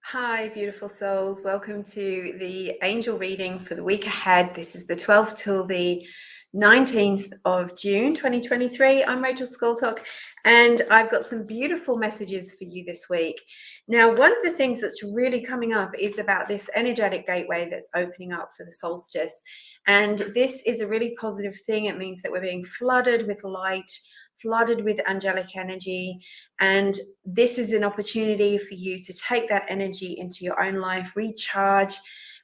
Hi, beautiful souls. Welcome to the angel reading for the week ahead. This is the 12th till the 19th of June, 2023. I'm Rachel Scoltock, and I've got some beautiful messages for you this week. Now, one of the things that's really coming up is about this energetic gateway that's opening up for the solstice. And this is a really positive thing. It means that we're being flooded with light, flooded with angelic energy. And this is an opportunity for you to take that energy into your own life, recharge,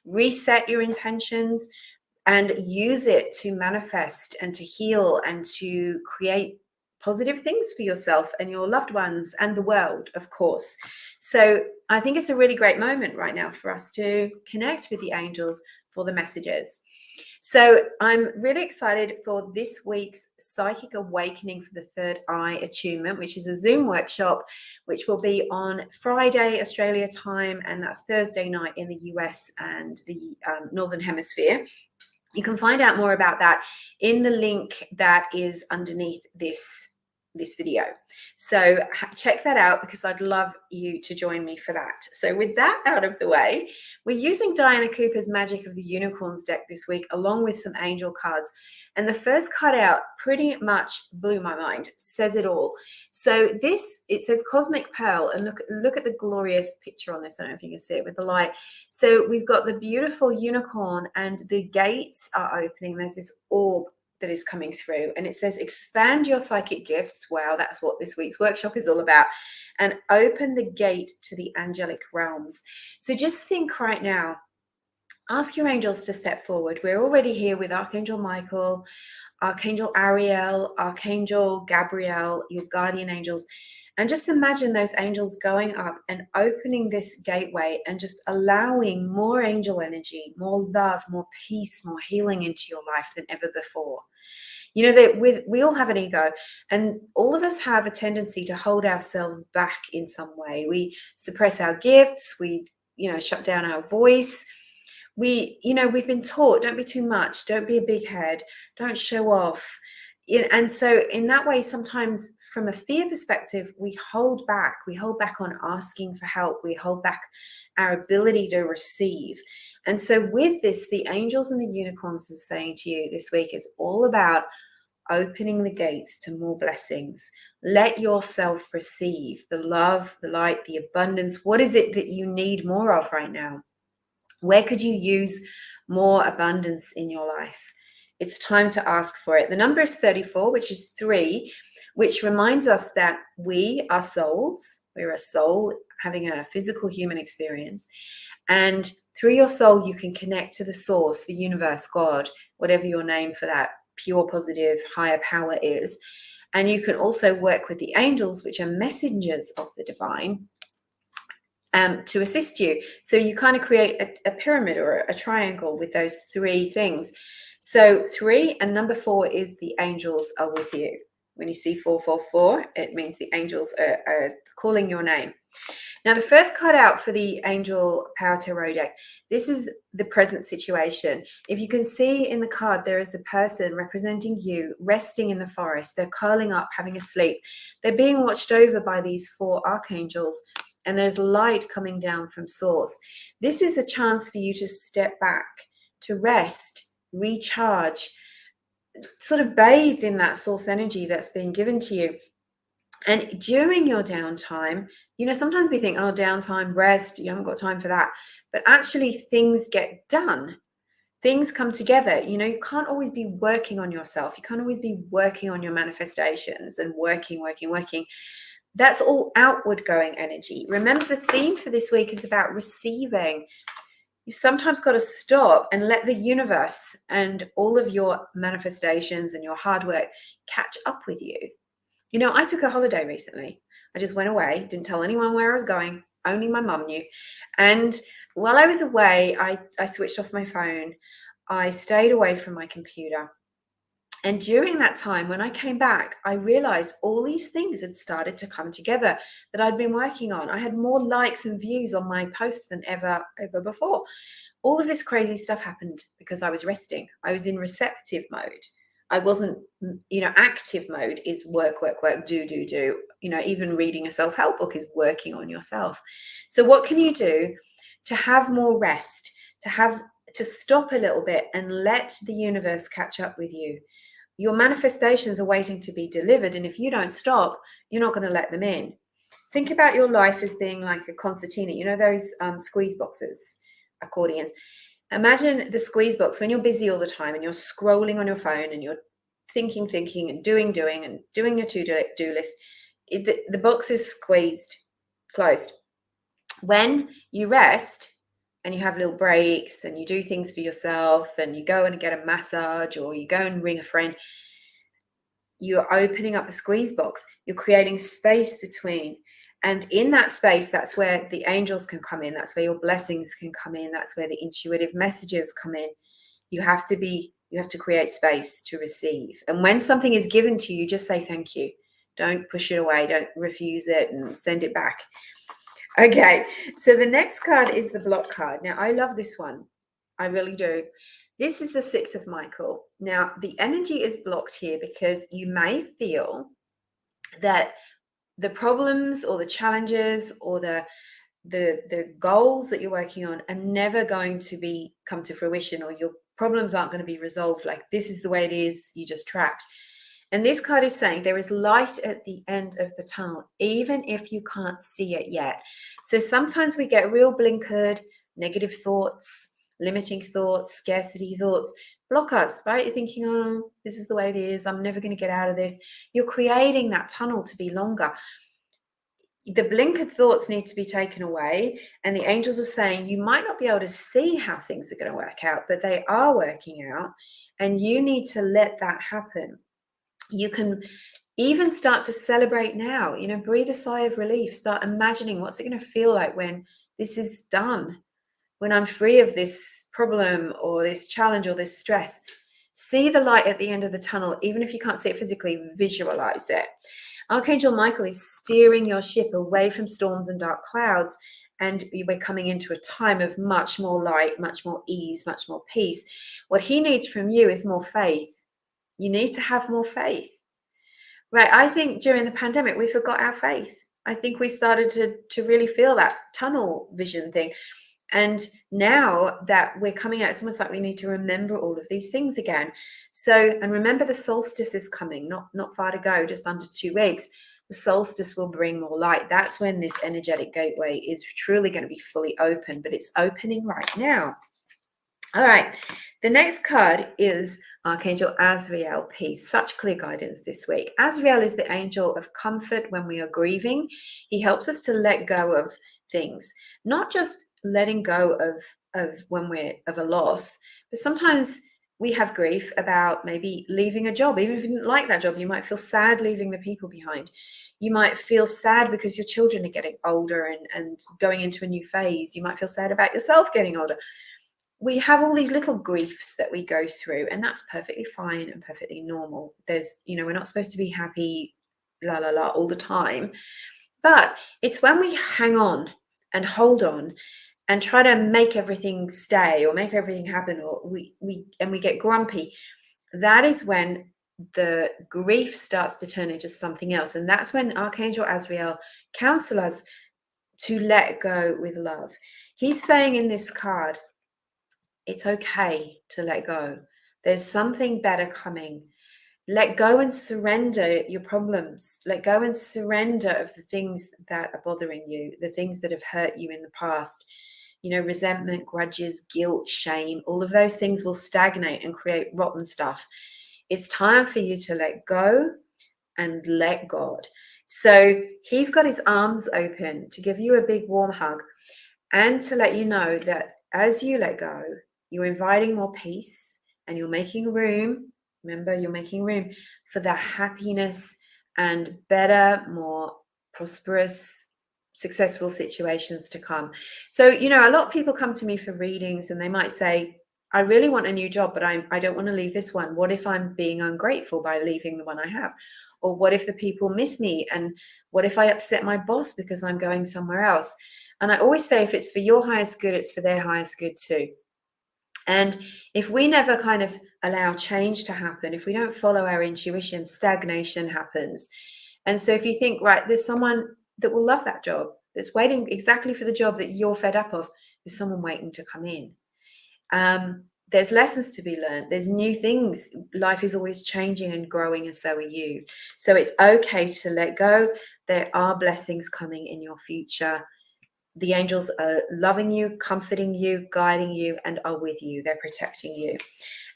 reset your intentions, and use it to manifest and to heal and to create positive things for yourself and your loved ones and the world, of course. So I think it's a really great moment right now for us to connect with the angels for the messages. So I'm really excited for this week's Psychic Awakening for the Third Eye Attunement, which is a Zoom workshop, which will be on Friday, Australia time, and that's Thursday night in the US and the Northern Hemisphere. You can find out more about that in the link that is underneath this video. So check that out because I'd love you to join me for that. So with that out of the way, we're using Diana Cooper's Magic of the Unicorns deck this week, along with some angel cards. And the first card out pretty much blew my mind, says it all. So it says Cosmic Pearl, and look at the glorious picture on this. I don't know if you can see it with the light. So we've got the beautiful unicorn and the gates are opening. There's this orb that is coming through, and it says expand your psychic gifts. Wow, that's what this week's workshop is all about. And open the gate to the angelic realms. So just think right now, ask your angels to step forward. We're already here with Archangel Michael, Archangel Ariel, Archangel Gabriel, your guardian angels. And just imagine those angels going up and opening this gateway and just allowing more angel energy, more love, more peace, more healing into your life than ever before. You know that we all have an ego, and all of us have a tendency to hold ourselves back in some way. We suppress our gifts, we shut down our voice. We've been taught, don't be too much, don't be a big head, don't show off. And so in that way, sometimes from a fear perspective, we hold back on asking for help. We hold back our ability to receive. And so with this, the angels and the unicorns are saying to you this week is all about opening the gates to more blessings. Let yourself receive the love, the light, the abundance. What is it that you need more of right now? Where could you use more abundance in your life? It's time to ask for it. The number is 34, which is 3, which reminds us that we are souls. We're a soul having a physical human experience. And through your soul, you can connect to the source, the universe, God, whatever your name for that pure, positive, higher power is. And you can also work with the angels, which are messengers of the divine, to assist you. So you kind of create a pyramid or a triangle with those 3 things. So 3 and number 4 is the angels are with you. When you see 444, it means the angels are calling your name. Now, the first card out for the Angel Power Tarot deck, this is the present situation. If you can see in the card, there is a person representing you resting in the forest. They're curling up, having a sleep. They're being watched over by these 4 archangels, and there's light coming down from source. This is a chance for you to step back, to rest, recharge, sort of bathe in that source energy that's being given to you. And during your downtime, sometimes we think, oh, downtime, rest, you haven't got time for that. But actually things get done. Things come together. You can't always be working on yourself. You can't always be working on your manifestations and working. That's all outward going energy. Remember, the theme for this week is about receiving. You sometimes got to stop and let the universe and all of your manifestations and your hard work catch up with you. I took a holiday recently. I just went away, didn't tell anyone where I was going. Only my mum knew. And while I was away, I switched off my phone. I stayed away from my computer. And during that time, when I came back, I realized all these things had started to come together that I'd been working on. I had more likes and views on my posts than ever before. All of this crazy stuff happened because I was resting. I was in receptive mode. I wasn't, active mode is work, work, work, do, do, do. Even reading a self-help book is working on yourself. So what can you do to have more rest, to stop a little bit and let the universe catch up with you? Your manifestations are waiting to be delivered, and if you don't stop, you're not going to let them in. Think about your life as being like a concertina. Those squeeze boxes, accordions. Imagine the squeeze box when you're busy all the time and you're scrolling on your phone and you're thinking, and doing and doing your to-do list. The box is squeezed, closed. When you rest and you have little breaks and you do things for yourself and you go and get a massage or you go and ring a friend, you're opening up the squeeze box. You're creating space between. And in that space, that's where the angels can come in. That's where your blessings can come in. That's where the intuitive messages come in. You have to create space to receive. And when something is given to you, just say thank you. Don't push it away. Don't refuse it and send it back. Okay, so the next card is the block card. Now, I love this one. I really do. This is the Six of Michael. Now, the energy is blocked here because you may feel that the problems or the challenges or the goals that you're working on are never going to come to fruition, or your problems aren't going to be resolved. Like, this is the way it is, you're just trapped. And this card is saying there is light at the end of the tunnel, even if you can't see it yet. So sometimes we get real blinkered, negative thoughts, limiting thoughts, scarcity thoughts block us, right? You're thinking, oh, this is the way it is, I'm never going to get out of this. You're creating that tunnel to be longer. The blinkered thoughts need to be taken away, and the angels are saying you might not be able to see how things are going to work out, but they are working out, and you need to let that happen. You can even start to celebrate now, breathe a sigh of relief, start imagining what's it going to feel like when this is done, when I'm free of this problem or this challenge or this stress. See the light at the end of the tunnel, even if you can't see it physically, visualize it. Archangel Michael is steering your ship away from storms and dark clouds, and we're coming into a time of much more light, much more ease, much more peace. What he needs from you is more faith. You need to have more faith, right? I think during the pandemic, we forgot our faith. I think we started to really feel that tunnel vision thing. And now that we're coming out, it's almost like we need to remember all of these things again. So, and remember the solstice is coming, not far to go, just under 2 weeks. The solstice will bring more light. That's when this energetic gateway is truly going to be fully open, but it's opening right now. All right, the next card is Archangel Azrael, peace. Such clear guidance this week. Azrael is the angel of comfort when we are grieving. He helps us to let go of things, not just letting go of when we're of a loss, but sometimes we have grief about maybe leaving a job. Even if you didn't like that job, you might feel sad leaving the people behind. You might feel sad because your children are getting older and going into a new phase. You might feel sad about yourself getting older. We have all these little griefs that we go through, and that's perfectly fine and perfectly normal. We're not supposed to be happy, la, la, la, all the time. But it's when we hang on and hold on and try to make everything stay or make everything happen, or we get grumpy, that is when the grief starts to turn into something else. And that's when Archangel Azrael counsels us to let go with love. He's saying in this card, it's okay to let go. There's something better coming. Let go and surrender your problems. Let go and surrender of the things that are bothering you, the things that have hurt you in the past. Resentment, grudges, guilt, shame, all of those things will stagnate and create rotten stuff. It's time for you to let go and let God. So he's got his arms open to give you a big warm hug and to let you know that as you let go, you're inviting more peace and you're making room. Remember, you're making room for the happiness and better, more prosperous, successful situations to come. So, a lot of people come to me for readings and they might say, I really want a new job, but I don't want to leave this one. What if I'm being ungrateful by leaving the one I have? Or what if the people miss me? And what if I upset my boss because I'm going somewhere else? And I always say, if it's for your highest good, it's for their highest good too. And if we never kind of allow change to happen, if we don't follow our intuition, stagnation happens. And so if you think, right, there's someone that will love that job, that's waiting exactly for the job that you're fed up of, there's someone waiting to come in. There's lessons to be learned. There's new things. Life is always changing and growing, and so are you. So it's okay to let go. There are blessings coming in your future. The angels are loving you, comforting you, guiding you, and are with you. They're protecting you.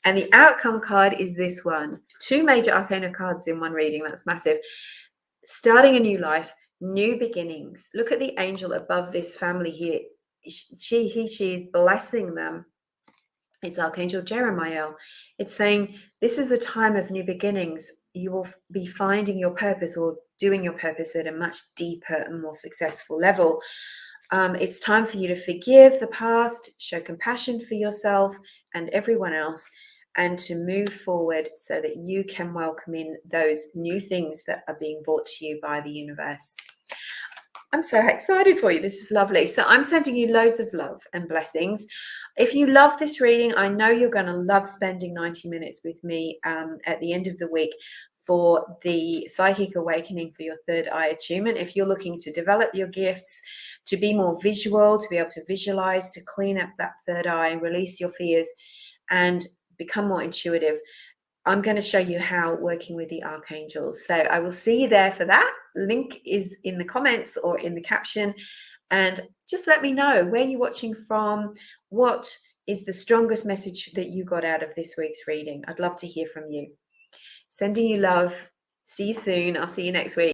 And the outcome card is this one. 2 major arcana cards in one reading. That's massive. Starting a new life, new beginnings. Look at the angel above this family here. She is blessing them. It's Archangel Jeremiah. It's saying this is the time of new beginnings. You will be finding your purpose or doing your purpose at a much deeper and more successful level. It's time for you to forgive the past, show compassion for yourself and everyone else, and to move forward so that you can welcome in those new things that are being brought to you by the universe. I'm so excited for you. This is lovely. So I'm sending you loads of love and blessings. If you love this reading, I know you're going to love spending 90 minutes with me at the end of the week for the Psychic Awakening for your third eye attunement. If you're looking to develop your gifts, to be more visual, to be able to visualize, to clean up that third eye, release your fears, and become more intuitive, I'm going to show you how working with the archangels. So I will see you there for that. Link is in the comments or in the caption. And just let me know where you're watching from. What is the strongest message that you got out of this week's reading? I'd love to hear from you. Sending you love. See you soon. I'll see you next week.